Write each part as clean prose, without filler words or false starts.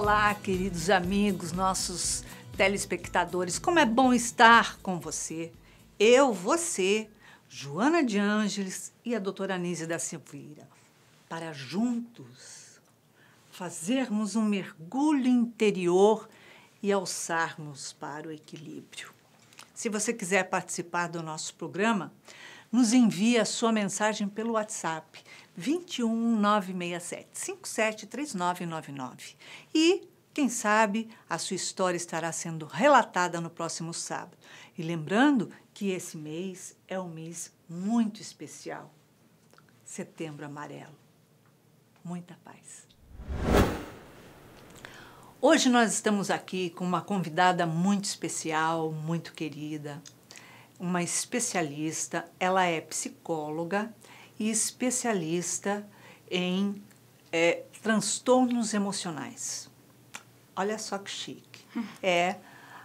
Olá, queridos amigos, nossos telespectadores, como é bom estar com você. Você, Joana de Ângeles e a doutora Anísia da Silveira, para juntos fazermos um mergulho interior e alçarmos para o equilíbrio. Se você quiser participar do nosso programa, nos envie a sua mensagem pelo WhatsApp 21 967 57 3999. E, quem sabe, a sua história estará sendo relatada no próximo sábado. E lembrando que esse mês é um mês muito especial. Setembro Amarelo. Muita paz. Hoje nós estamos aqui com uma convidada muito especial, muito querida, uma especialista. Ela é psicóloga e especialista em transtornos emocionais. Olha só que chique. É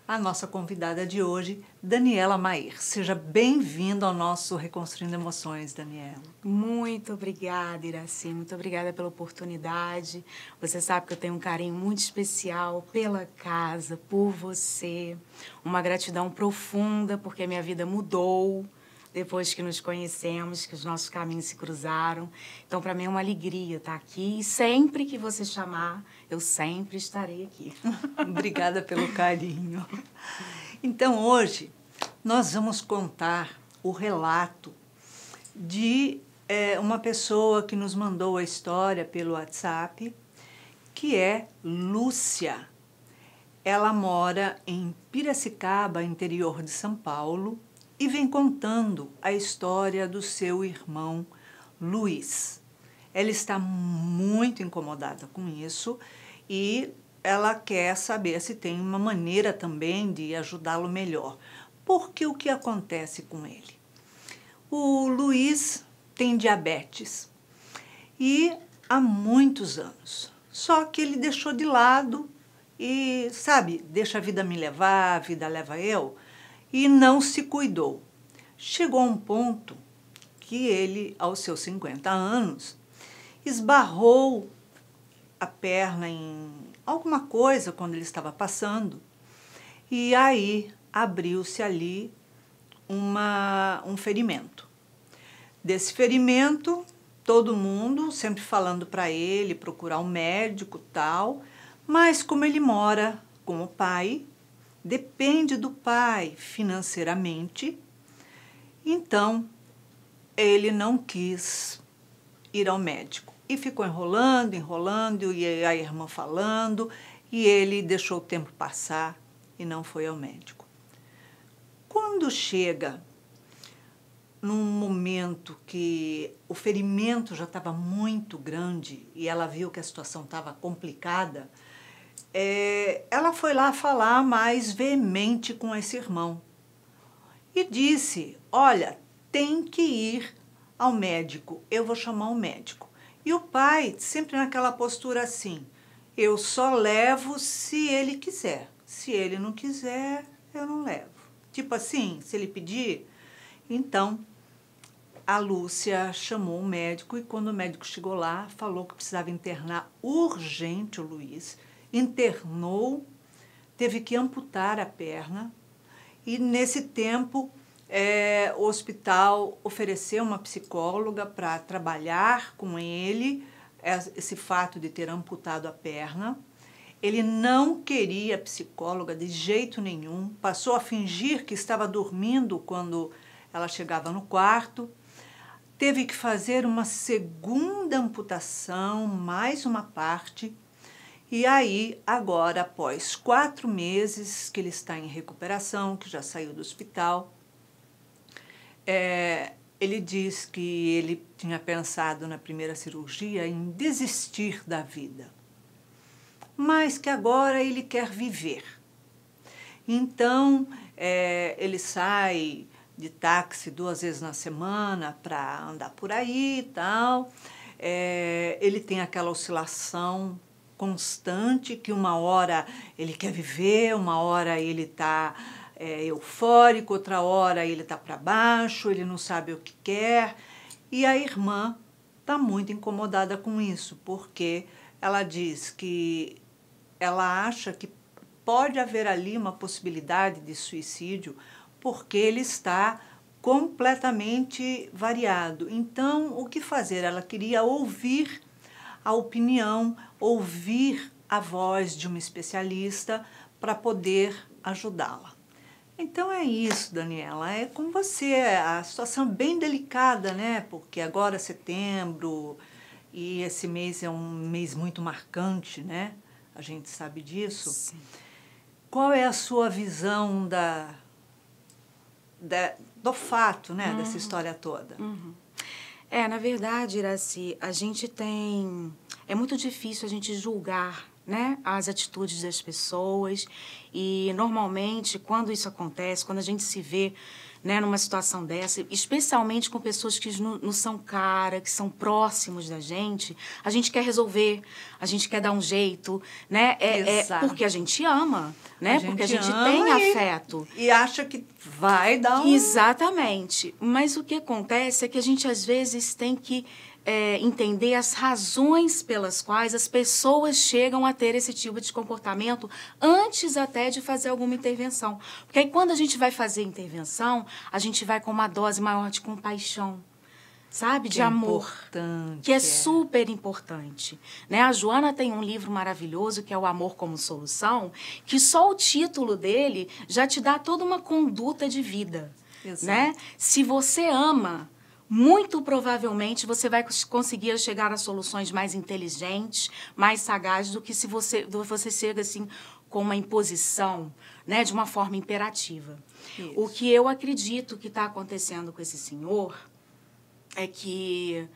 a nossa convidada de hoje, Daniela Mair. Seja bem-vinda ao nosso Reconstruindo Emoções, Daniela. Muito obrigada, Iraci. Muito obrigada pela oportunidade. Você sabe que eu tenho um carinho muito especial pela casa, por você. Uma gratidão profunda, porque minha vida mudou depois que nos conhecemos, que os nossos caminhos se cruzaram. Então, para mim é uma alegria estar aqui. E sempre que você chamar, eu sempre estarei aqui. Obrigada pelo carinho. Então, hoje, nós vamos contar o relato de uma pessoa que nos mandou a história pelo WhatsApp, que é Lúcia. Ela mora em Piracicaba, interior de São Paulo, e vem contando a história do seu irmão Luiz. Ela está muito incomodada com isso e ela quer saber se tem uma maneira também de ajudá-lo melhor. Porque o que acontece com ele? O Luiz tem diabetes e há muitos anos. Só que ele deixou de lado e, sabe, deixa a vida me levar, a vida leva eu, e não se cuidou. Chegou a um ponto que ele, aos seus 50 anos, esbarrou a perna em alguma coisa quando ele estava passando, e aí abriu-se ali um ferimento. Desse ferimento, todo mundo sempre falando para ele procurar um médico tal, mas como ele mora com o pai, depende do pai financeiramente, então ele não quis ir ao médico e ficou enrolando, e a irmã falando, e ele deixou o tempo passar e não foi ao médico. Quando chega num momento que o ferimento já estava muito grande e ela viu que a situação estava complicada, ela foi lá falar mais veemente com esse irmão e disse: olha, tem que ir ao médico, eu vou chamar um médico. E o pai, sempre naquela postura assim: eu só levo se ele quiser, se ele não quiser, eu não levo. Tipo assim, se ele pedir. Então, a Lúcia chamou um médico e quando o médico chegou lá, falou que precisava internar urgente o Luiz. Internou, teve que amputar a perna e, nesse tempo, o hospital ofereceu uma psicóloga para trabalhar com ele, esse fato de ter amputado a perna. Ele não queria psicóloga de jeito nenhum, passou a fingir que estava dormindo quando ela chegava no quarto. Teve que fazer uma segunda amputação, mais uma parte. E aí, agora, após 4 meses que ele está em recuperação, que já saiu do hospital, ele diz que ele tinha pensado na primeira cirurgia em desistir da vida, mas que agora ele quer viver. Então, ele sai de táxi 2 vezes na semana para andar por aí e tal. Ele tem aquela oscilação constante que uma hora ele quer viver, uma hora ele está eufórico, outra hora ele está para baixo, ele não sabe o que quer. E a irmã está muito incomodada com isso, porque ela diz que ela acha que pode haver ali uma possibilidade de suicídio porque ele está completamente variado. Então, o que fazer? Ela queria ouvir a opinião, ouvir a voz de uma especialista para poder ajudá-la. Então é isso, Daniela, é com você, a situação é bem delicada, né? Porque agora é setembro e esse mês é um mês muito marcante, né? A gente sabe disso. Sim. Qual é a sua visão do fato, né, dessa história toda? Na verdade, Iraci, a gente tem... É muito difícil a gente julgar, né, as atitudes das pessoas e, normalmente, quando isso acontece, quando a gente se vê, né, numa situação dessa, especialmente com pessoas que não são cara, que são próximos da gente, a gente quer resolver, a gente quer dar um jeito, né? É porque a gente ama, né? Porque a gente tem afeto. E acha que vai dar um... Exatamente. Mas o que acontece é que a gente, às vezes, tem que entender as razões pelas quais as pessoas chegam a ter esse tipo de comportamento antes até de fazer alguma intervenção. Porque aí, quando a gente vai fazer intervenção, a gente vai com uma dose maior de compaixão, sabe? De amor. Que é super importante. Né? A Joana tem um livro maravilhoso, que é O Amor como Solução, que só o título dele já te dá toda uma conduta de vida. Exato. Né? Se você ama, muito provavelmente você vai conseguir chegar a soluções mais inteligentes, mais sagazes, do que se você chega assim com uma imposição, né, de uma forma imperativa. Isso. O que eu acredito que está acontecendo com esse senhor é que,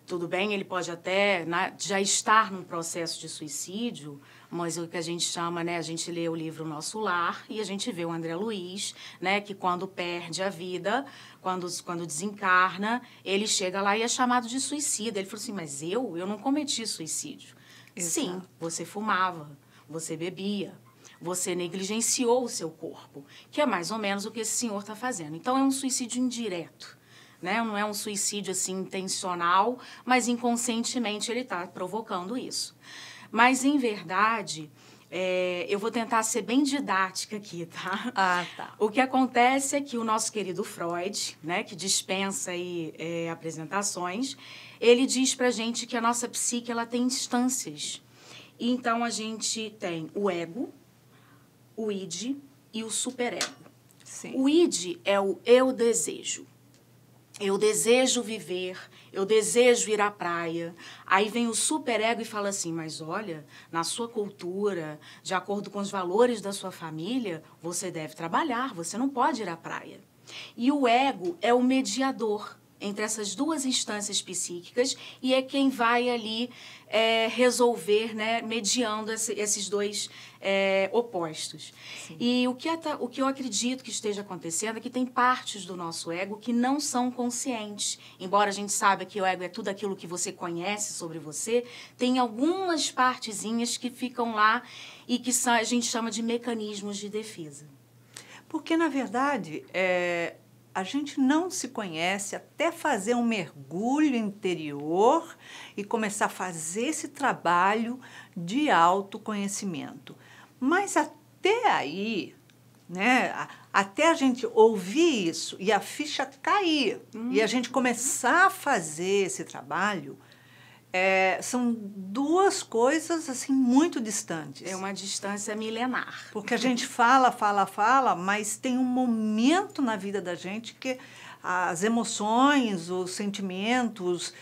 tudo bem, ele pode até já estar num processo de suicídio, mas o que a gente chama, né, a gente lê o livro Nosso Lar e a gente vê o André Luiz, né, que quando perde a vida, quando desencarna, ele chega lá e é chamado de suicida. Ele falou assim, mas eu não cometi suicídio. Exato. Sim, você fumava, você bebia, você negligenciou o seu corpo, que é mais ou menos o que esse senhor está fazendo. Então, é um suicídio indireto. Né? Não é um suicídio assim intencional, mas inconscientemente ele está provocando isso. Mas, em verdade, eu vou tentar ser bem didática aqui, tá? Ah, tá. O que acontece é que o nosso querido Freud, né, que dispensa aí, apresentações, ele diz pra gente que a nossa psique ela tem instâncias. E, então, a gente tem o ego, o id e o superego. Sim. O id é o eu desejo. Eu desejo viver, eu desejo ir à praia. Aí vem o superego e fala assim, mas olha, na sua cultura, de acordo com os valores da sua família, você deve trabalhar, você não pode ir à praia. E o ego é o mediador entre essas duas instâncias psíquicas e é quem vai ali resolver, né, mediando esses dois opostos. Sim. E o que eu acredito que esteja acontecendo é que tem partes do nosso ego que não são conscientes. Embora a gente saiba que o ego é tudo aquilo que você conhece sobre você, tem algumas partezinhas que ficam lá e que a gente chama de mecanismos de defesa. Porque, na verdade, a gente não se conhece até fazer um mergulho interior e começar a fazer esse trabalho de autoconhecimento. Mas até aí, né, até a gente ouvir isso e a ficha cair e a gente começar a fazer esse trabalho, são duas coisas assim muito distantes. É uma distância milenar. Porque a gente fala, mas tem um momento na vida da gente que as emoções, os sentimentos,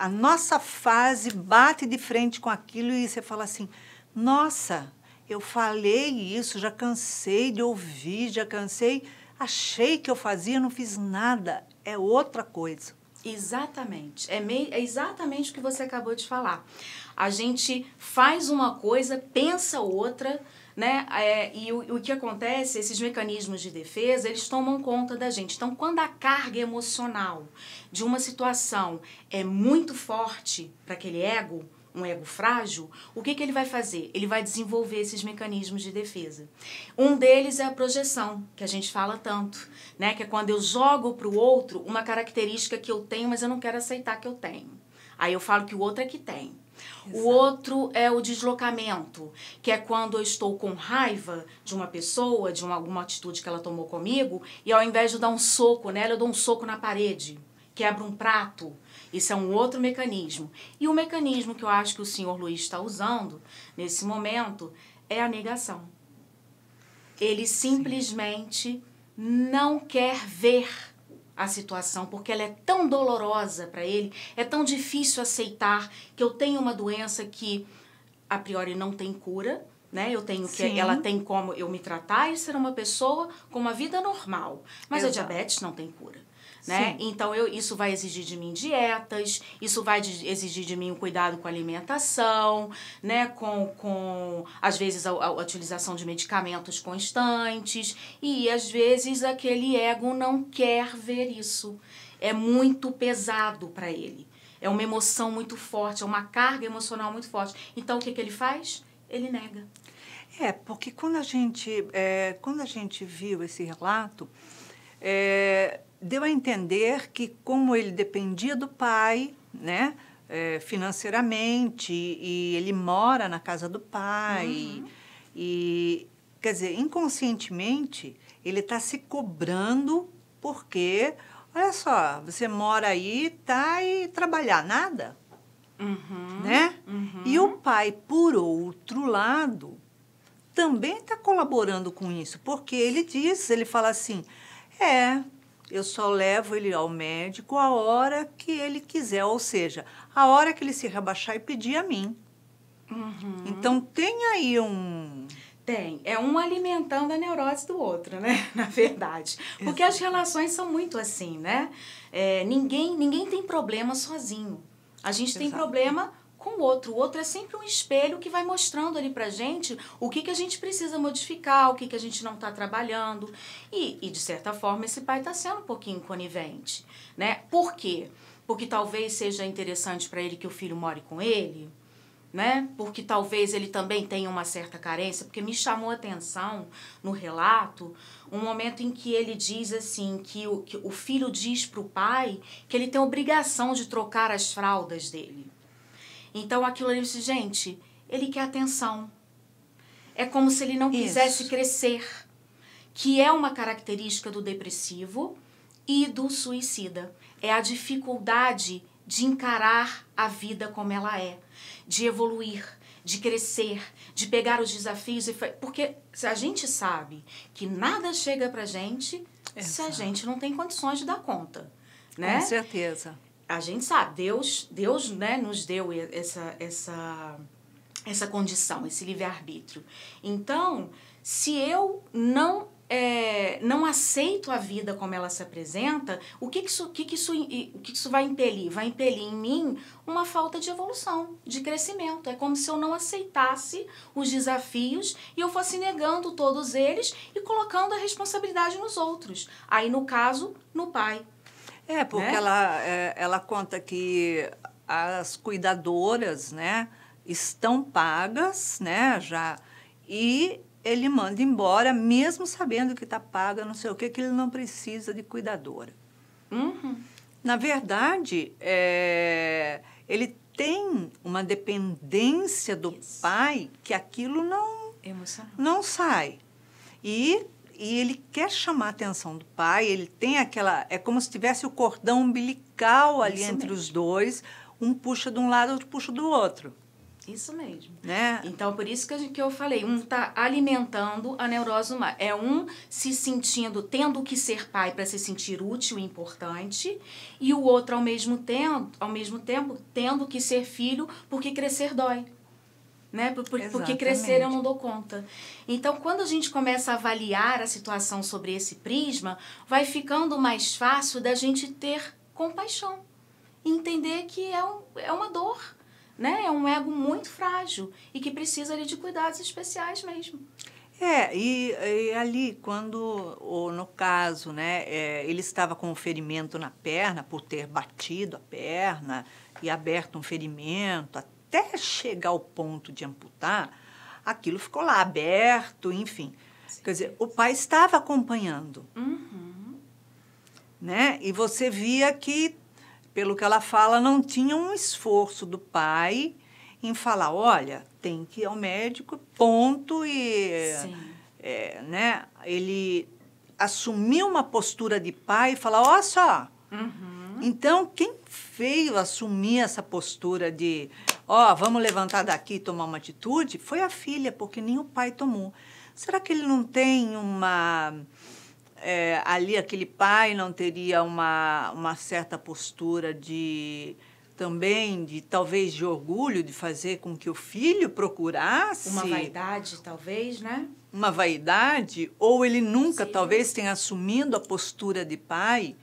a nossa fase bate de frente com aquilo e você fala assim, nossa, eu falei isso, já cansei de ouvir, achei que eu fazia, não fiz nada, é outra coisa. Exatamente. É exatamente o que você acabou de falar. A gente faz uma coisa, pensa outra, né? E o que acontece, esses mecanismos de defesa, eles tomam conta da gente. Então, quando a carga emocional de uma situação é muito forte para aquele ego, um ego frágil, o que ele vai fazer? Ele vai desenvolver esses mecanismos de defesa. Um deles é a projeção, que a gente fala tanto, né? Que é quando eu jogo para o outro uma característica que eu tenho, mas eu não quero aceitar que eu tenho. Aí eu falo que o outro é que tem. O outro é o deslocamento, que é quando eu estou com raiva de uma pessoa, de alguma atitude que ela tomou comigo, e ao invés de dar um soco nela, eu dou um soco na parede, quebro um prato. Isso é um outro mecanismo. E o mecanismo que eu acho que o senhor Luiz está usando, nesse momento, é a negação. Ele simplesmente não quer ver a situação, porque ela é tão dolorosa para ele, é tão difícil aceitar que eu tenho uma doença que a priori não tem cura, né? Ela tem como eu me tratar e ser uma pessoa com uma vida normal, mas a diabetes não tem cura. Né? Então, isso vai exigir de mim dietas, isso vai exigir de mim um cuidado com a alimentação, né? Às vezes, a utilização de medicamentos constantes, e às vezes aquele ego não quer ver isso. É muito pesado para ele. É uma emoção muito forte, é uma carga emocional muito forte. Então, o que ele faz? Ele nega. Porque quando a gente viu esse relato, deu a entender que, como ele dependia do pai, né, financeiramente, e ele mora na casa do pai, e, quer dizer, inconscientemente, ele está se cobrando porque, olha só, você mora aí, tá, e trabalhar nada, né? E o pai, por outro lado, também está colaborando com isso, porque ele fala assim, eu só levo ele ao médico a hora que ele quiser, ou seja, a hora que ele se rebaixar e pedir a mim. Então, tem aí um... Tem. É um alimentando a neurose do outro, né? Na verdade. Porque as relações são muito assim, né? Ninguém tem problema sozinho. A gente tem problema com o outro. O outro é sempre um espelho que vai mostrando ali pra gente o que a gente precisa modificar, o que a gente não está trabalhando. E, de certa forma, esse pai está sendo um pouquinho conivente, né? Por quê? Porque talvez seja interessante para ele que o filho more com ele, né? Porque talvez ele também tenha uma certa carência, porque me chamou a atenção no relato um momento em que ele diz assim, que o filho diz para o pai que ele tem obrigação de trocar as fraldas dele. Então, aquilo ali, gente, ele quer atenção. É como se ele não quisesse crescer, que é uma característica do depressivo e do suicida. É a dificuldade de encarar a vida como ela é, de evoluir, de crescer, de pegar os desafios. Porque a gente sabe que nada chega pra gente se a gente não tem condições de dar conta, né? Com certeza. A gente sabe, Deus, né, nos deu essa condição, esse livre-arbítrio. Então, se eu não aceito a vida como ela se apresenta, o que isso vai impelir? Vai impelir em mim uma falta de evolução, de crescimento. É como se eu não aceitasse os desafios e eu fosse negando todos eles e colocando a responsabilidade nos outros. Aí, no caso, no pai. Porque ela conta que as cuidadoras, né, estão pagas, né, já, e ele manda embora, mesmo sabendo que está paga, não sei o que ele não precisa de cuidadora. Na verdade, ele tem uma dependência do pai que aquilo não sai. E ele quer chamar a atenção do pai, ele tem aquela... É como se tivesse o cordão umbilical ali entre os dois, um puxa de um lado, outro puxa do outro. Isso mesmo. Né? Então, por isso que eu falei, um está alimentando a neurose humana. É um se sentindo, tendo que ser pai para se sentir útil e importante, e o outro, ao mesmo tempo, tendo que ser filho porque crescer dói. Né? Porque crescer eu não dou conta. Então, quando a gente começa a avaliar a situação sobre esse prisma, vai ficando mais fácil da gente ter compaixão. E entender que é uma dor, né? É um ego muito frágil e que precisa ali de cuidados especiais mesmo. E ali, no caso, né, ele estava com um ferimento na perna por ter batido a perna e aberto um ferimento, até chegar ao ponto de amputar, aquilo ficou lá aberto, enfim. Sim. Quer dizer, o pai estava acompanhando. Né? E você via que, pelo que ela fala, não tinha um esforço do pai em falar, olha, tem que ir ao médico, ponto, Sim. né? Ele assumiu uma postura de pai e falar, olha só, então quem veio assumir essa postura de, vamos levantar daqui e tomar uma atitude, foi a filha, porque nem o pai tomou. Será que ele não tem ali aquele pai não teria uma certa postura também talvez de orgulho, de fazer com que o filho procurasse... Uma vaidade, talvez, né? Uma vaidade, ou ele nunca, Possível. talvez, tenha assumido a postura de pai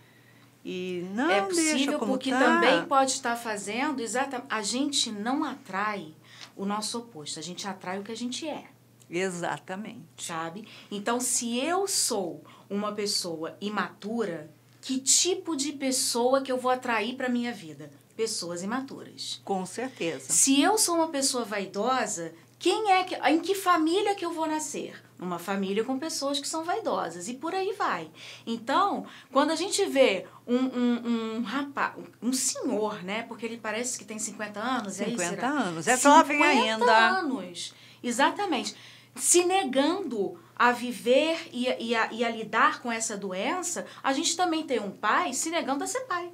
e não É deixa possível como porque tá. também pode estar fazendo exatamente... A gente não atrai o nosso oposto, a gente atrai o que a gente é. Exatamente. Sabe? Então, se eu sou uma pessoa imatura, que tipo de pessoa que eu vou atrair para minha vida? Pessoas imaturas. Com certeza. Se eu sou uma pessoa vaidosa, em que família que eu vou nascer? Numa família com pessoas que são vaidosas, e por aí vai. Então, quando a gente vê um rapaz, um senhor, né? Porque ele parece que tem 50 anos, 50 anos, é jovem ainda. 50 anos, exatamente. Se negando a viver e a lidar com essa doença, a gente também tem um pai se negando a ser pai.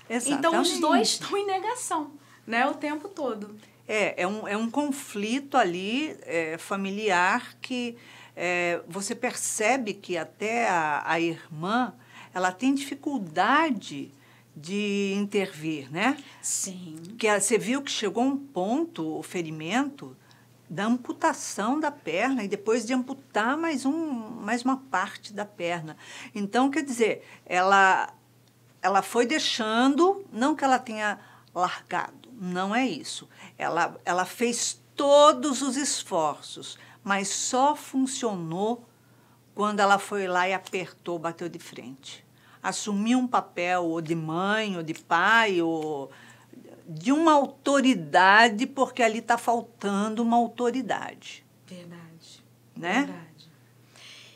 Exatamente. Então, os dois estão em negação, né, o tempo todo. É um conflito ali familiar que você percebe que até a irmã ela tem dificuldade de intervir, né? Sim. Que você viu que chegou um ponto, o ferimento, da amputação da perna e depois de amputar mais uma parte da perna. Então, quer dizer, ela foi deixando, não que ela tenha largado, não é isso. Ela fez todos os esforços, mas só funcionou quando ela foi lá e apertou, bateu de frente. Assumiu um papel ou de mãe, ou de pai, ou de uma autoridade, porque ali está faltando uma autoridade. Verdade. Né? Verdade.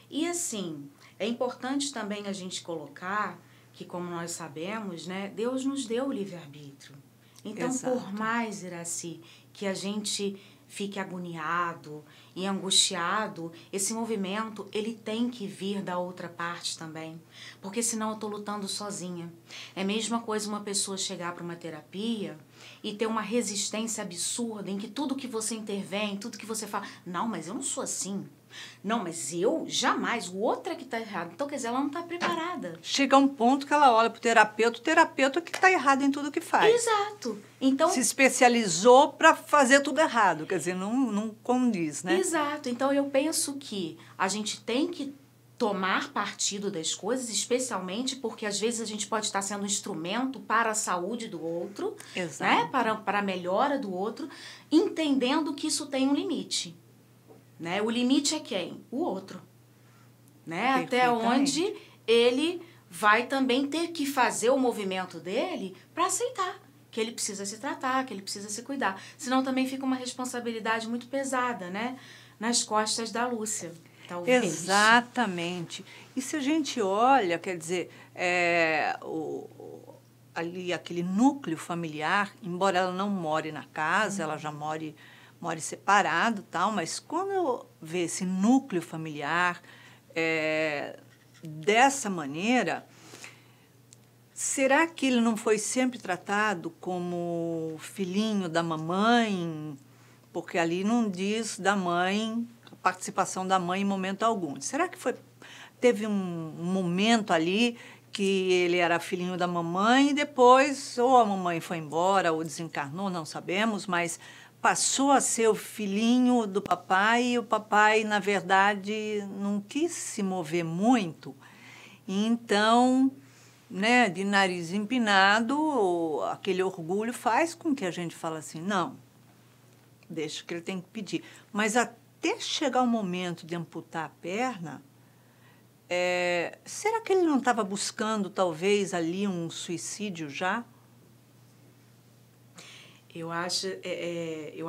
E assim, é importante também a gente colocar que, como nós sabemos, né, Deus nos deu o livre-arbítrio. Então, Exato. por mais, Iraci, que a gente fique agoniado e angustiado, esse movimento, ele tem que vir da outra parte também. Porque senão eu estou lutando sozinha. É a mesma coisa uma pessoa chegar para uma terapia e ter uma resistência absurda em que tudo que você intervém, tudo que você fala, não, mas eu não sou assim. Não, mas eu jamais, o outro é que está errado. Então, quer dizer, ela não está preparada. Chega um ponto que ela olha para o terapeuta que está errado em tudo que faz. Exato. Então, se especializou para fazer tudo errado, quer dizer, não condiz, né? Exato. Então, eu penso que a gente tem que tomar partido das coisas, especialmente porque às vezes a gente pode estar sendo um instrumento para a saúde do outro, né? Para a melhora do outro, entendendo que isso tem um limite. Né? O limite é quem? O outro. Né? Até onde ele vai também ter que fazer o movimento dele para aceitar que ele precisa se tratar, que ele precisa se cuidar. Senão também fica uma responsabilidade muito pesada, né? Nas costas da Lúcia, talvez. Exatamente. E se a gente olha, quer dizer, ali aquele núcleo familiar, embora ela não more na casa, ela já more separado, tal, mas quando vê esse núcleo familiar dessa maneira, será que ele não foi sempre tratado como filhinho da mamãe? Porque ali não diz da mãe, a participação da mãe em momento algum. Será que teve um momento ali que ele era filhinho da mamãe e depois ou a mamãe foi embora ou desencarnou, não sabemos, mas passou a ser o filhinho do papai e o papai, na verdade, não quis se mover muito. E então, né, de nariz empinado, aquele orgulho faz com que a gente fale assim, não, deixa que ele tem que pedir. Mas até chegar o momento de amputar a perna, será que ele não estava buscando, talvez, ali um suicídio já? Eu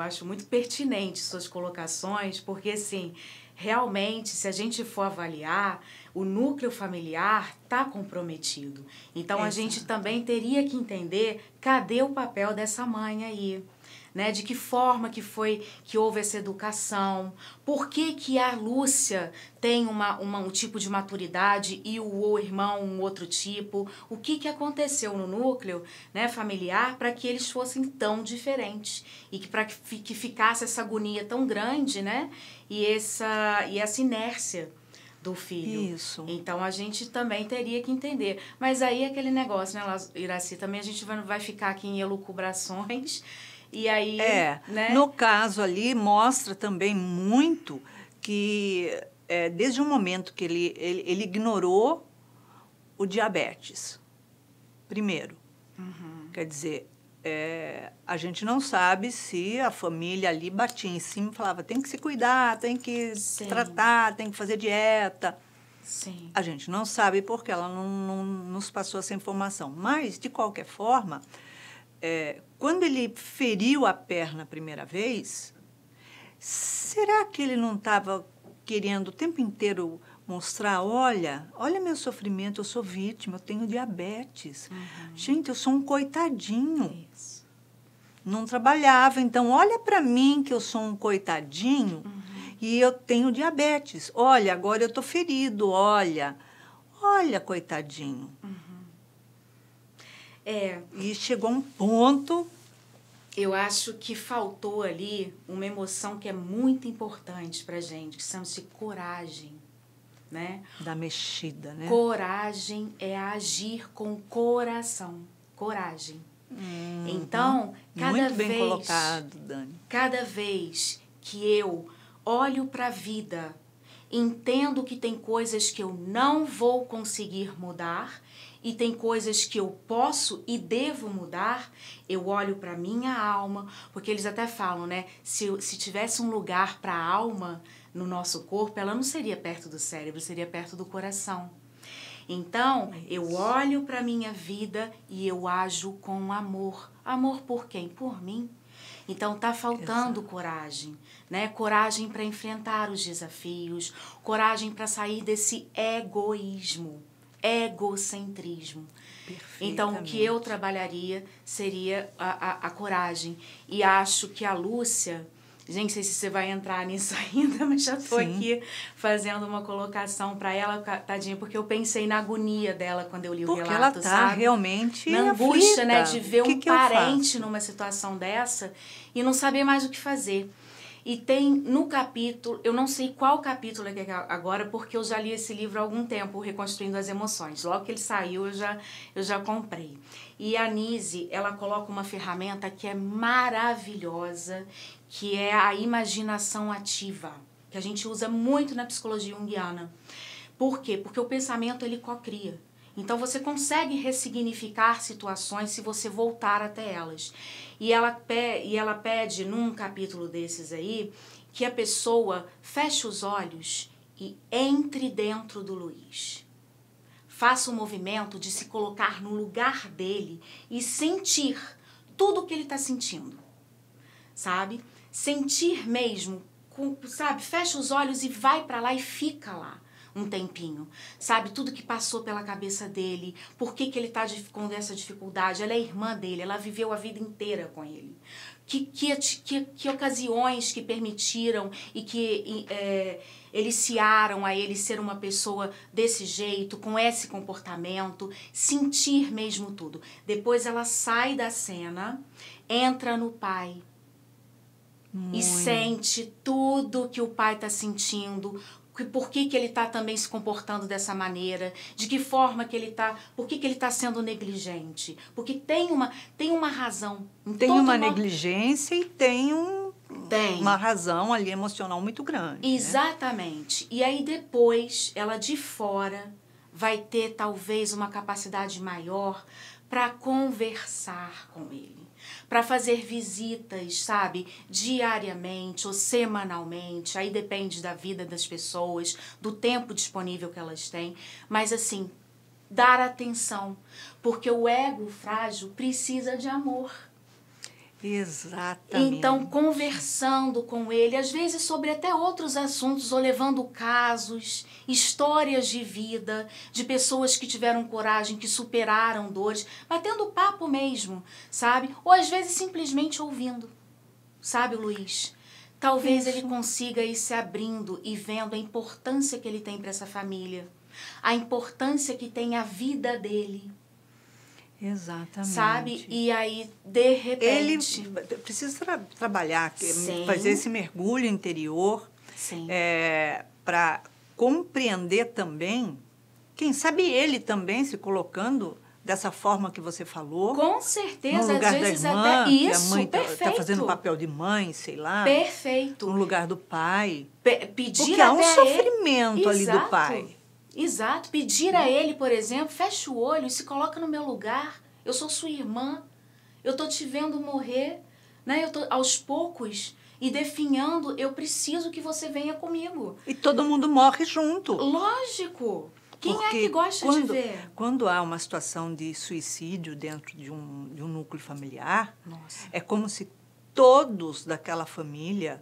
acho muito pertinente suas colocações, porque, assim, realmente, se a gente for avaliar, o núcleo familiar está comprometido. Então, a gente também teria que entender cadê o papel dessa mãe aí, né? De que forma que houve essa educação, por que a Lúcia tem um tipo de maturidade e o irmão um outro tipo, o que aconteceu no núcleo, né, familiar para que eles fossem tão diferentes e que para que ficasse essa agonia tão grande, né, e essa inércia do filho. Isso. Então, a gente também teria que entender. Mas aí, aquele negócio, né, Iraci, também a gente vai ficar aqui em elucubrações, e aí, né? No caso ali, mostra também muito que, desde o momento que ele ignorou o diabetes, primeiro. Quer dizer, a gente não sabe se a família ali batia em cima e falava, tem que se cuidar, tem que tratar, tem que fazer dieta. Sim. A gente não sabe porque ela não nos passou essa informação. Mas, de qualquer forma, quando ele feriu a perna a primeira vez, será que ele não estava querendo o tempo inteiro mostrar, olha meu sofrimento, eu sou vítima, eu tenho diabetes. Gente, eu sou um coitadinho. Isso. Não trabalhava, então olha para mim que eu sou um coitadinho e eu tenho diabetes. Olha, agora eu estou ferido, olha, coitadinho. E chegou um ponto... Eu acho que faltou ali uma emoção que é muito importante para gente, que chama-se coragem, né? Da mexida, né? Coragem é agir com coração. Coragem. Então, muito bem colocado, Dani. Cada vez que eu olho para a vida, entendo que tem coisas que eu não vou conseguir mudar e tem coisas que eu posso e devo mudar, eu olho para minha alma, porque eles até falam, né? Se tivesse um lugar para a alma no nosso corpo, ela não seria perto do cérebro, seria perto do coração. Então, eu olho para a minha vida e eu ajo com amor. Amor por quem? Por mim. Então, tá faltando coragem, né? Coragem para enfrentar os desafios, coragem para sair desse egoísmo, egocentrismo. Então, o que eu trabalharia seria a coragem. E acho que a Lúcia... Gente, não sei se você vai entrar nisso ainda, mas já estou aqui fazendo uma colocação para ela, tadinha, porque eu pensei na agonia dela quando eu li o relato, ela tá sabe? realmente na angústia, aflita, né, de ver um que parente numa situação dessa e não saber mais o que fazer. E tem no capítulo, eu não sei qual capítulo é agora, porque eu já li esse livro há algum tempo, Reconstruindo as Emoções. Logo que ele saiu, eu já comprei. E a Nise, ela coloca uma ferramenta que é maravilhosa, que é a imaginação ativa, que a gente usa muito na psicologia junguiana. Por quê? Porque o pensamento, ele cocria. Então, você consegue ressignificar situações se você voltar até elas. E ela pede, num capítulo desses aí, que a pessoa feche os olhos e entre dentro do Luiz. Faça o movimento de se colocar no lugar dele e sentir tudo o que ele está sentindo, sabe? Sentir mesmo, sabe? Fecha os olhos e vai para lá e fica lá um tempinho, sabe? Tudo que passou pela cabeça dele, por que ele está com essa dificuldade, ela é irmã dele, ela viveu a vida inteira com ele. Que ocasiões que permitiram e que eliciaram a ele ser uma pessoa desse jeito, com esse comportamento, sentir mesmo tudo. Depois ela sai da cena, entra no pai e sente tudo que o pai está sentindo, por que ele está também se comportando dessa maneira, de que forma que ele está, por que ele está sendo negligente, porque tem uma razão. Tem uma negligência e tem uma razão ali emocional muito grande. Exatamente. Né? E aí depois, ela de fora vai ter talvez uma capacidade maior para conversar com ele, para fazer visitas, sabe, diariamente ou semanalmente, aí depende da vida das pessoas, do tempo disponível que elas têm, mas assim, dar atenção, porque o ego frágil precisa de amor. Exatamente. Então, conversando com ele, às vezes sobre até outros assuntos, ou levando casos, histórias de vida, de pessoas que tiveram coragem, que superaram dores, batendo papo mesmo, sabe? Ou às vezes simplesmente ouvindo. sabe, Luiz? Talvez Isso. ele consiga ir se abrindo e vendo a importância que ele tem para essa família, a importância que tem a vida dele. Exatamente. Sabe? E aí, de repente... Ele precisa trabalhar, Sim. fazer esse mergulho interior Sim. para compreender também, quem sabe ele também se colocando dessa forma que você falou. Com certeza, no lugar às vezes da irmã, até que isso, a mãe perfeito. está fazendo o papel de mãe, sei lá. Perfeito. No lugar do pai. Pedir Porque há um até sofrimento ali Exato. do pai. Exato. Pedir a ele, por exemplo, fecha o olho e se coloca no meu lugar. Eu sou sua irmã. Eu tô te vendo morrer, né? Eu tô aos poucos e definhando, eu preciso que você venha comigo. E todo mundo morre junto. Lógico. Quem Porque é que gosta de ver? Quando há uma situação de suicídio dentro de um núcleo familiar, Nossa. é como se todos daquela família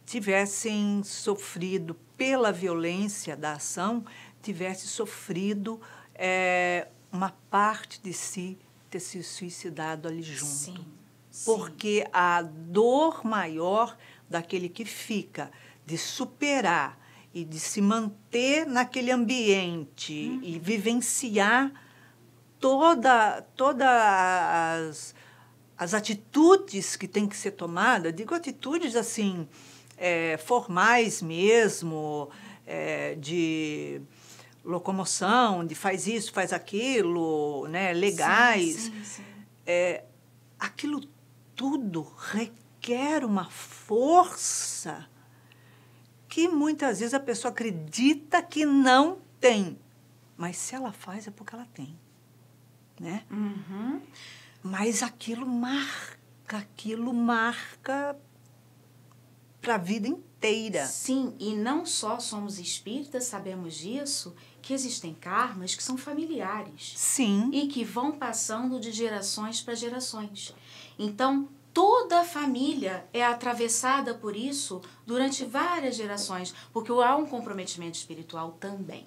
tivessem sofrido, pela violência da ação, tivesse sofrido uma parte de si ter se suicidado ali junto. Sim. Porque a dor maior daquele que fica de superar e de se manter naquele ambiente e vivenciar todas as atitudes que têm que ser tomadas, digo atitudes assim, formais mesmo, de locomoção, de faz isso, faz aquilo, né, legais. Sim. Aquilo tudo requer uma força que muitas vezes a pessoa acredita que não tem. Mas se ela faz, é porque ela tem. Né? Uhum. Mas aquilo marca para a vida inteira. Sim, e não só somos espíritas, sabemos disso, que existem karmas que são familiares. Sim. E que vão passando de gerações para gerações. Então, toda a família é atravessada por isso durante várias gerações, porque há um comprometimento espiritual também.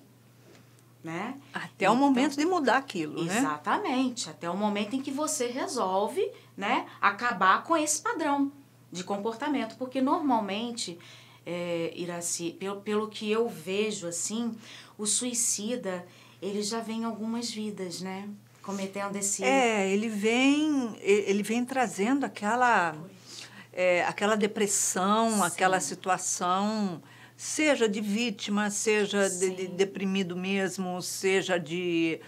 Né? Até o momento de mudar aquilo, né? Exatamente, até o momento em que você resolve, né, acabar com esse padrão de comportamento, porque normalmente, Iraci, pelo que eu vejo assim, o suicida, ele já vem algumas vidas, né, cometendo esse... ele vem trazendo aquela depressão, Sim. aquela situação, seja de vítima, seja de deprimido mesmo, seja de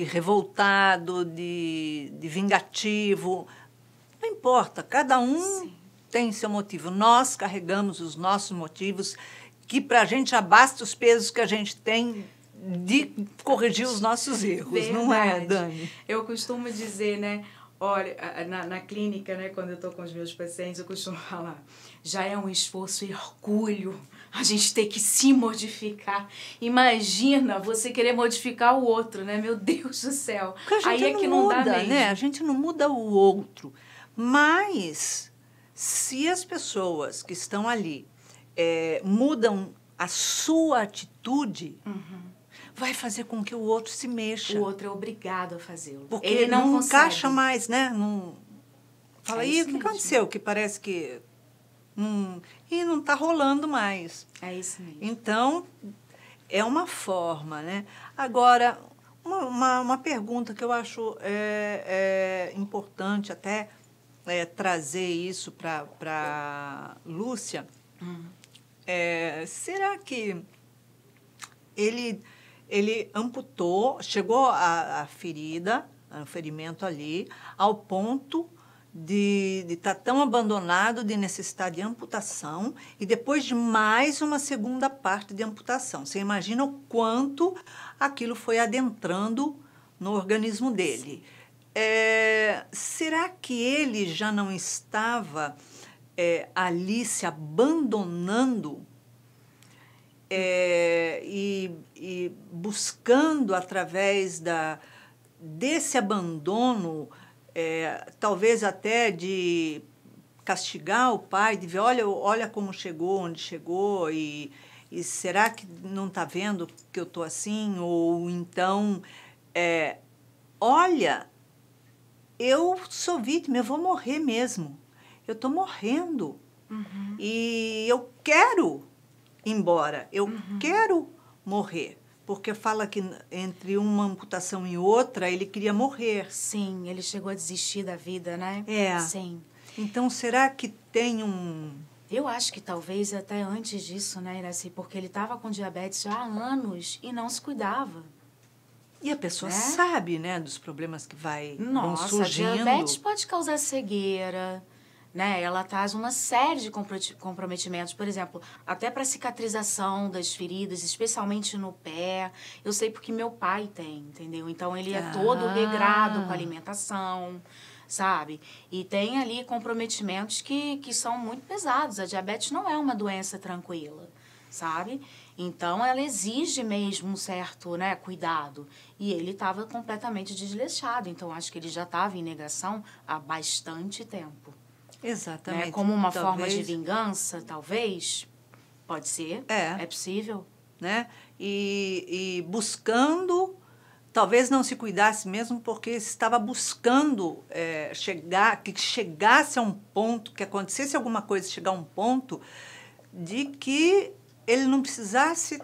revoltado, de vingativo. Não importa, cada um tem seu motivo. Nós carregamos os nossos motivos, que para a gente já basta os pesos que a gente tem de corrigir os nossos erros. Verdade. Não é, Dani? Eu costumo dizer, né? Olha, na clínica, né, quando eu estou com os meus pacientes, eu costumo falar, já é um esforço hercúleo a gente ter que se modificar. Imagina você querer modificar o outro, né? Meu Deus do céu. Porque a gente aí é que não muda, dá mesmo. né? A gente não muda o outro. Mas, se as pessoas que estão ali mudam a sua atitude... vai fazer com que o outro se mexa. O outro é obrigado a fazê-lo. Porque ele não encaixa mais, né? Não... Fala, É e o isso que mesmo. aconteceu? Que parece que... E não está rolando mais. É isso mesmo. Então, é uma forma, né? Agora, uma pergunta que eu acho importante até trazer isso para Lúcia. Será que ele amputou, chegou a ferida, o ferimento ali, ao ponto de estar tão abandonado, de necessidade de amputação, e depois de mais uma segunda parte de amputação. Você imagina o quanto aquilo foi adentrando no organismo dele. Será que ele já não estava ali se abandonando e buscando através desse abandono, talvez até de castigar o pai, de ver, olha como chegou, onde chegou, e será que não está vendo que eu estou assim? Ou então, olha, eu sou vítima, eu vou morrer mesmo. eu estou morrendo. E eu quero ir embora, eu quero morrer. Porque fala que entre uma amputação e outra, ele queria morrer. Sim, ele chegou a desistir da vida, né? É. Sim. Então, será que tem um... Eu acho que talvez até antes disso, né, Iraci? Porque ele estava com diabetes já há anos e não se cuidava. E a pessoa Né? sabe, né, dos problemas que vão Nossa, a surgindo. diabetes pode causar cegueira, né? Ela traz uma série de comprometimentos, por exemplo, até para cicatrização das feridas, especialmente no pé. Eu sei porque meu pai tem, entendeu? Então ele é todo regrado com a alimentação, sabe? E tem ali comprometimentos que são muito pesados. A diabetes não é uma doença tranquila, sabe? Então, ela exige mesmo um certo, né, cuidado. E ele estava completamente desleixado. Então, acho que ele já estava em negação há bastante tempo. Exatamente. Né? Como uma Talvez, forma de vingança, talvez. Pode ser. É possível. Né? E buscando, talvez não se cuidasse mesmo porque estava buscando que chegasse a um ponto, que acontecesse alguma coisa, chegar a um ponto de que ele não precisasse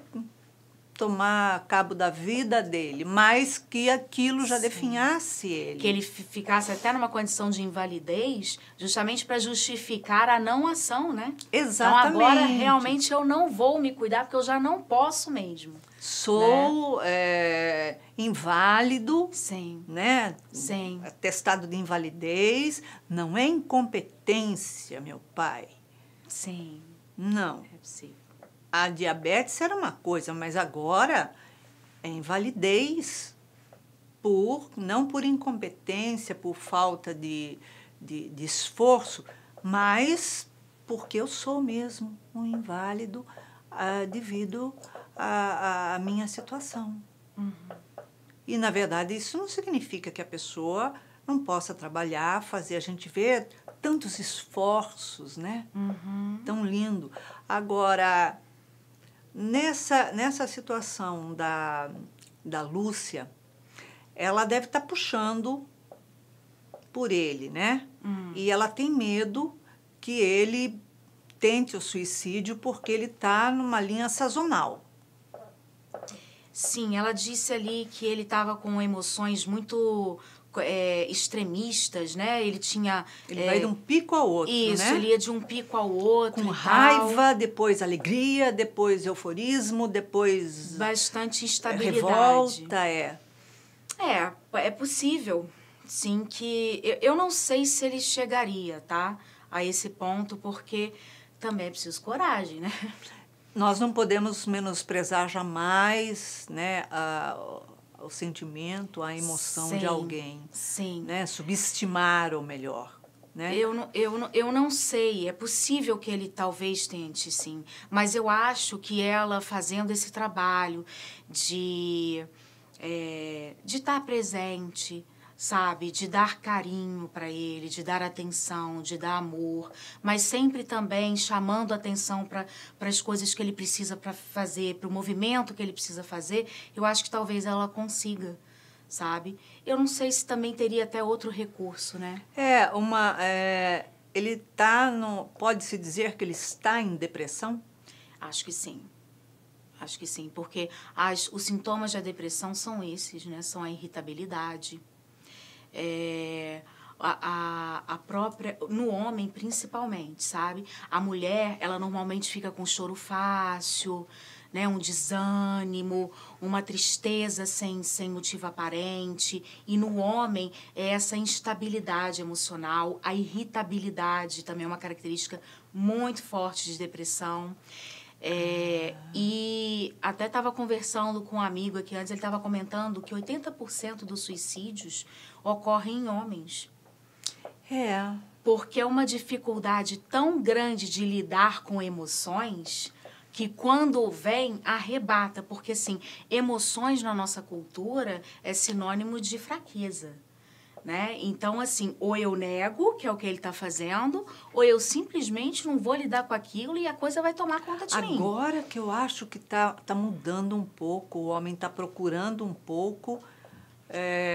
tomar cabo da vida dele, mas que aquilo já definhasse ele. Que ele ficasse até numa condição de invalidez, justamente para justificar a não ação, né? Exatamente. Então, agora, realmente, eu não vou me cuidar, porque eu já não posso mesmo. Sou inválido, Sim. né? Sim. Atestado de invalidez, não é incompetência, meu pai. Sim. Não. É possível. A diabetes era uma coisa, mas agora é invalidez não por incompetência, por falta de esforço, mas porque eu sou mesmo um inválido devido à minha situação. E, na verdade, isso não significa que a pessoa não possa trabalhar, fazer. A gente vê tantos esforços, né? Tão lindo. Agora, nessa situação da Lúcia, ela deve estar puxando por ele, né? E ela tem medo que ele tente o suicídio porque ele está numa linha sazonal. Sim, ela disse ali que ele estava com emoções muito extremistas, né? Ele tinha... Ele vai de um pico ao outro, isso, né? ele ia de um pico ao outro. Com raiva, depois alegria, depois euforismo, depois... Bastante instabilidade. Revolta, É possível, sim, que... Eu não sei se ele chegaria, tá? A esse ponto, porque também é preciso coragem, né? Nós não podemos menosprezar jamais, né, o sentimento, a emoção sim, de alguém. Sim. Né? Subestimar, ou melhor. Né? Eu não sei, é possível que ele talvez tente, sim. Mas eu acho que ela fazendo esse trabalho de estar presente, sabe? De dar carinho para ele, de dar atenção, de dar amor, mas sempre também chamando atenção para as coisas que ele precisa para fazer, para o movimento que ele precisa fazer, eu acho que talvez ela consiga, sabe? Eu não sei se também teria até outro recurso, né? Ele está pode-se dizer que ele está em depressão? Acho que sim. Acho que sim, porque os sintomas da depressão são esses, né? São a irritabilidade, a própria, no homem principalmente, sabe? A mulher, ela normalmente fica com choro fácil, né? Um desânimo, uma tristeza sem motivo aparente. E no homem é essa instabilidade emocional, a irritabilidade também é uma característica muito forte de depressão. E até estava conversando com um amigo aqui antes, ele estava comentando que 80% dos suicídios ocorrem em homens. Porque é uma dificuldade tão grande de lidar com emoções que quando vem, arrebata. Porque, assim, emoções na nossa cultura é sinônimo de fraqueza. Né? Então, assim, ou eu nego, que é o que ele está fazendo, ou eu simplesmente não vou lidar com aquilo e a coisa vai tomar conta de mim. Agora que eu acho que tá mudando um pouco, o homem está procurando um pouco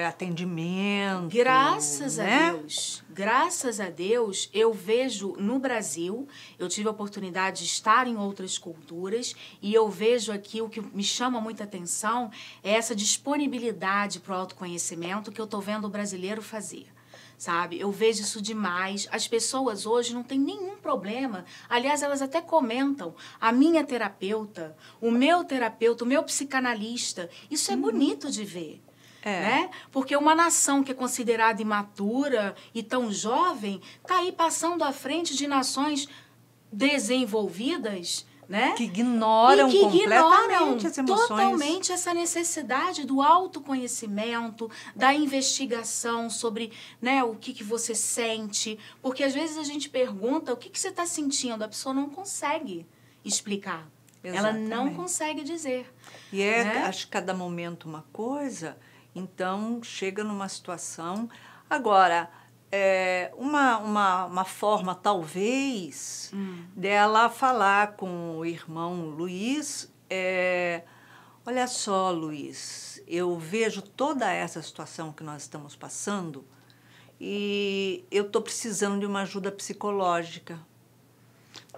atendimento. Graças né? a Deus. Graças a Deus, eu vejo no Brasil, eu tive a oportunidade de estar em outras culturas, e eu vejo aqui, o que me chama muita atenção é essa disponibilidade para o autoconhecimento que eu estou vendo o brasileiro fazer. Sabe? Eu vejo isso demais. As pessoas hoje não têm nenhum problema. Aliás, elas até comentam. A minha terapeuta, o meu psicanalista. Isso é bonito de ver. Né? Porque uma nação que é considerada imatura e tão jovem está aí passando à frente de nações desenvolvidas, né? Que ignoram completamente as emoções. Totalmente essa necessidade do autoconhecimento, da investigação sobre, né, o que você sente. Porque às vezes a gente pergunta o que você está sentindo, a pessoa não consegue explicar. Exatamente. Ela não consegue dizer. E acho que cada momento uma coisa, então chega numa situação. Agora, uma forma, talvez, dela falar com o irmão Luiz, olha só, Luiz, eu vejo toda essa situação que nós estamos passando e eu estou precisando de uma ajuda psicológica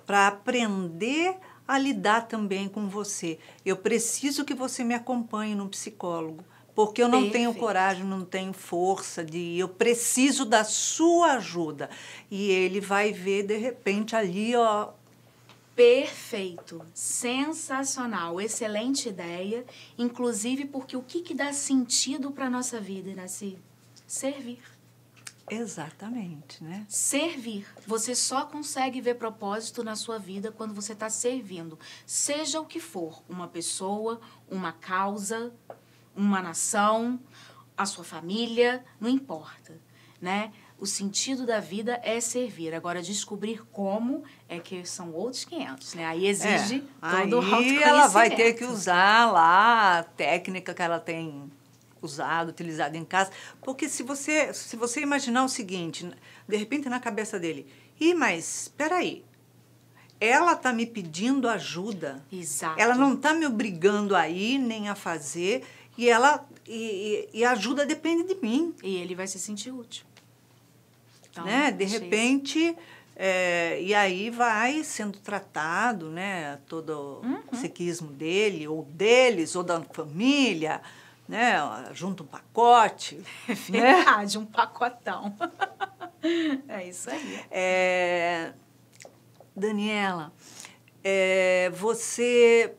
para aprender a lidar também com você. Eu preciso que você me acompanhe no psicólogo. Porque eu não tenho coragem, não tenho força de ir. Eu preciso da sua ajuda. E ele vai ver, de repente, ali, ó... Perfeito. Sensacional. Excelente ideia. Inclusive porque o que dá sentido para a nossa vida, Iraci? Servir. Exatamente, né? Servir. Você só consegue ver propósito na sua vida quando você está servindo. Seja o que for. Uma pessoa, uma causa... uma nação, a sua família, não importa, né? O sentido da vida é servir. Agora, descobrir como é que são outros 500, né? Aí exige todo o autoconhecimento. Aí ela vai ter que usar lá a técnica que ela tem usado, utilizado em casa. Porque se você imaginar o seguinte, de repente na cabeça dele, mas espera aí, ela está me pedindo ajuda. Exato. Ela não está me obrigando a ir nem a fazer... E a ajuda depende de mim. E ele vai se sentir útil. Então, né? De repente, e aí vai sendo tratado, né? Todo o psiquismo dele, ou deles, ou da família, né? Junta um pacote. É verdade, né? Um pacotão. É isso aí. Daniela, você...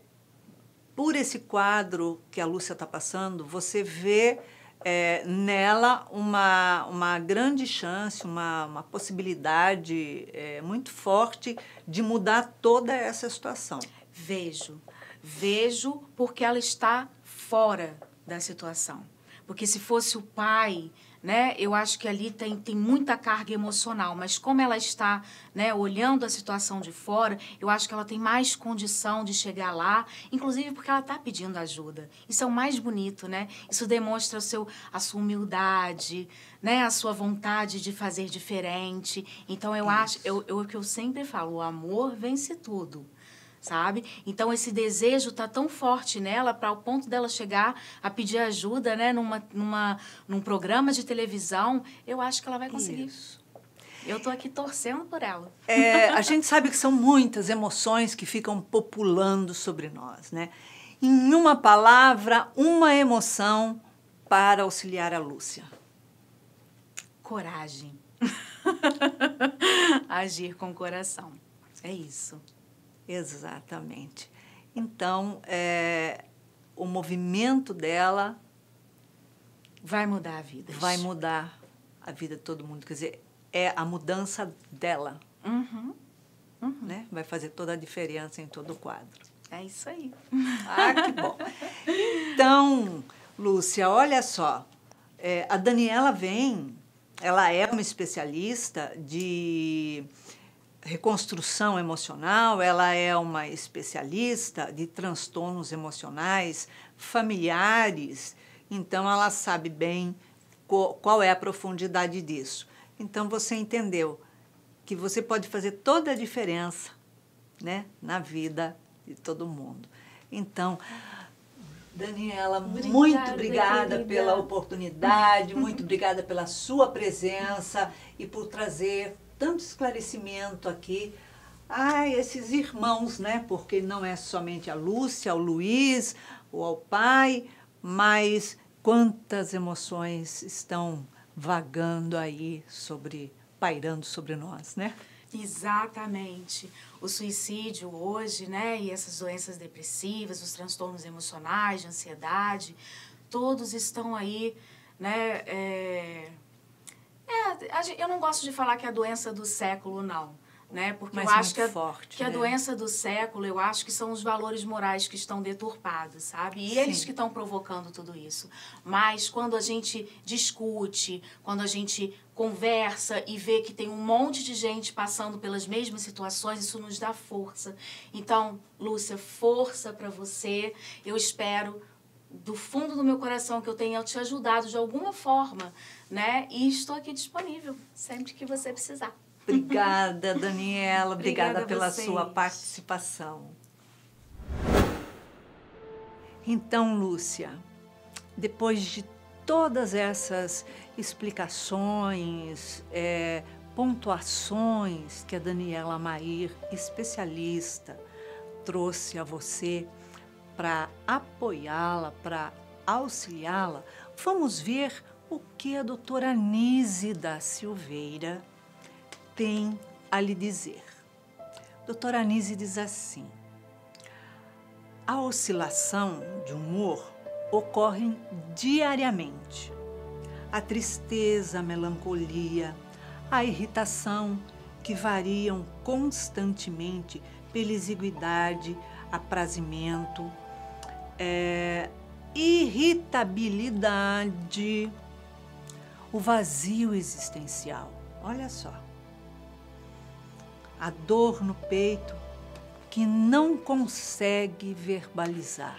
Por esse quadro que a Lúcia está passando, você vê nela uma grande chance, uma possibilidade muito forte de mudar toda essa situação. Vejo porque ela está fora da situação. Porque se fosse o pai, né, eu acho que ali tem muita carga emocional, mas como ela está, né, olhando a situação de fora, eu acho que ela tem mais condição de chegar lá, inclusive porque ela está pedindo ajuda. Isso é o mais bonito, né? Isso demonstra a sua humildade, né, a sua vontade de fazer diferente. Então, eu acho, o que eu sempre falo, o amor vence tudo. Sabe? Então, esse desejo tá tão forte nela para o ponto dela chegar a pedir ajuda, né, num programa de televisão. Eu acho que ela vai conseguir. Isso. Eu tô aqui torcendo por ela. A gente sabe que são muitas emoções que ficam populando sobre nós, né? Em uma palavra, uma emoção para auxiliar a Lúcia. Coragem. Agir com o coração. É isso. Exatamente. Então, o movimento dela... vai mudar a vida. Vai mudar a vida de todo mundo. Quer dizer, é a mudança dela. Né? Vai fazer toda a diferença em todo o quadro. É isso aí. Ah, que bom. Então, Lúcia, olha só. A Daniela ela é uma especialista de... reconstrução emocional, ela é uma especialista de transtornos emocionais familiares, então ela sabe bem qual é a profundidade disso. Então você entendeu que você pode fazer toda a diferença, né, na vida de todo mundo. Então, Daniela, Obrigada, muito obrigada querida. pela oportunidade, muito obrigada pela sua presença e por trazer tanto esclarecimento aqui a esses irmãos, né? Porque não é somente a Lúcia, ao Luiz ou ao pai, mas quantas emoções estão vagando aí pairando sobre nós, né? Exatamente. O suicídio hoje, né, e essas doenças depressivas, os transtornos emocionais, de ansiedade, todos estão aí, né? Eu não gosto de falar que é a doença do século, não. Né? Porque Mas eu acho muito forte, que a né? doença do século, eu acho que são os valores morais que estão deturpados, sabe? E Sim. eles que estão provocando tudo isso. Mas quando a gente discute, quando a gente conversa e vê que tem um monte de gente passando pelas mesmas situações, isso nos dá força. Então, Lúcia, força para você. Eu espero do fundo do meu coração que eu tenha te ajudado de alguma forma, né? E estou aqui disponível sempre que você precisar. Obrigada, Daniela. Obrigada Obrigada a pela vocês. sua participação. Então, Lúcia, depois de todas essas explicações, pontuações que a Daniela Mair, especialista, trouxe a você para apoiá-la, para auxiliá-la, vamos ver o que a doutora Anise da Silveira tem a lhe dizer. Doutora Anise diz assim: a oscilação de humor ocorre diariamente. A tristeza, a melancolia, a irritação, que variam constantemente pela exiguidade, aprazimento, irritabilidade, o vazio existencial. Olha só. A dor no peito que não consegue verbalizar.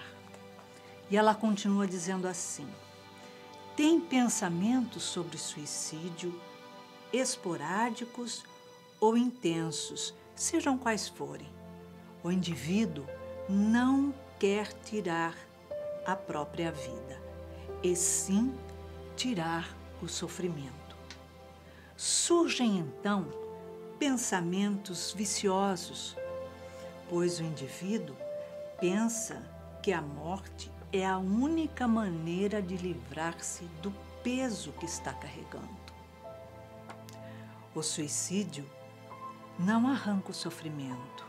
E ela continua dizendo assim: tem pensamentos sobre suicídio esporádicos ou intensos, sejam quais forem. O indivíduo não quer tirar a própria vida, e sim tirar o sofrimento. Surgem então pensamentos viciosos, pois o indivíduo pensa que a morte é a única maneira de livrar-se do peso que está carregando. O suicídio não arranca o sofrimento,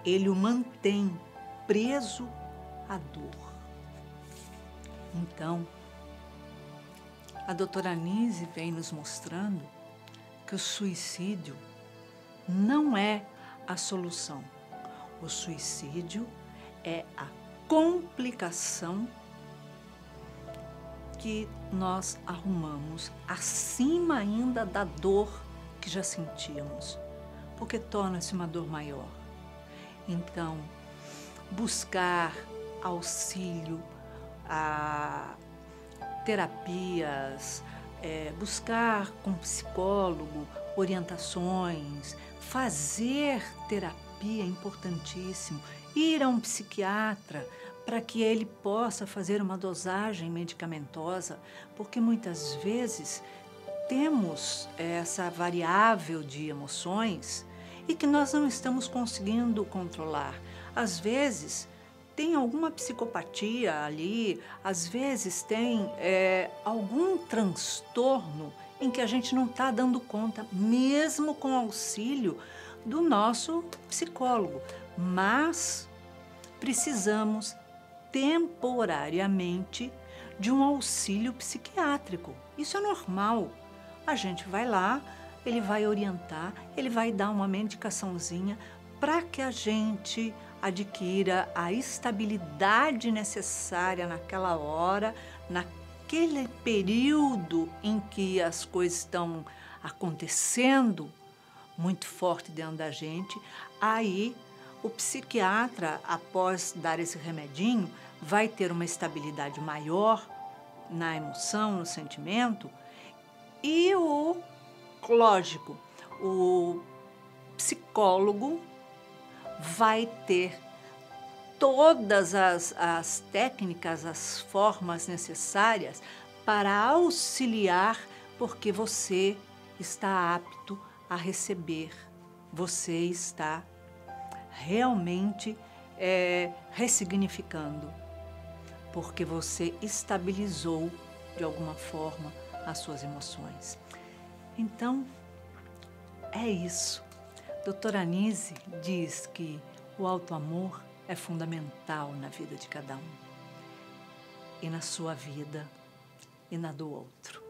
ele o mantém preso à dor. Então, a doutora Anise vem nos mostrando que o suicídio não é a solução. O suicídio é a complicação que nós arrumamos acima ainda da dor que já sentíamos, porque torna-se uma dor maior. Então, buscar auxílio, a terapias, buscar com psicólogo orientações, fazer terapia é importantíssimo, ir a um psiquiatra para que ele possa fazer uma dosagem medicamentosa, porque muitas vezes temos essa variável de emoções e que nós não estamos conseguindo controlar. Às vezes tem alguma psicopatia ali, às vezes tem algum transtorno em que a gente não está dando conta, mesmo com auxílio do nosso psicólogo. Mas precisamos temporariamente de um auxílio psiquiátrico. Isso é normal. A gente vai lá, ele vai orientar, ele vai dar uma medicaçãozinha para que a gente adquira a estabilidade necessária naquela hora, naquele período em que as coisas estão acontecendo muito forte dentro da gente. Aí o psiquiatra, após dar esse remedinho, vai ter uma estabilidade maior na emoção, no sentimento. E lógico, o psicólogo vai ter todas as técnicas, as formas necessárias para auxiliar, porque você está apto a receber, você está realmente ressignificando, porque você estabilizou de alguma forma as suas emoções. Então, é isso. Doutora Anise diz que o auto-amor é fundamental na vida de cada um, e na sua vida e na do outro.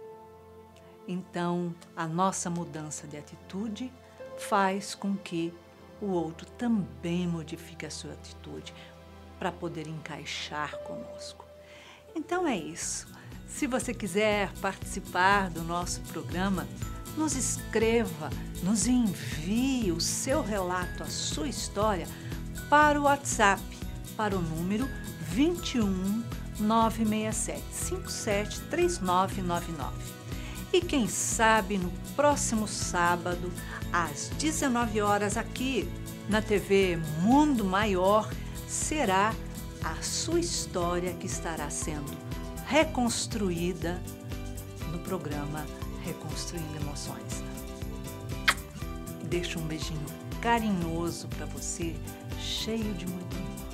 Então, a nossa mudança de atitude faz com que o outro também modifique a sua atitude para poder encaixar conosco. Então é isso. Se você quiser participar do nosso programa, nos escreva, nos envie o seu relato, a sua história para o WhatsApp, para o número 21 967 57 3999. E quem sabe no próximo sábado, às 19 horas, aqui na TV Mundo Maior, será a sua história que estará sendo reconstruída no programa Reconstruindo Emoções. Deixo um beijinho carinhoso para você, cheio de muito amor.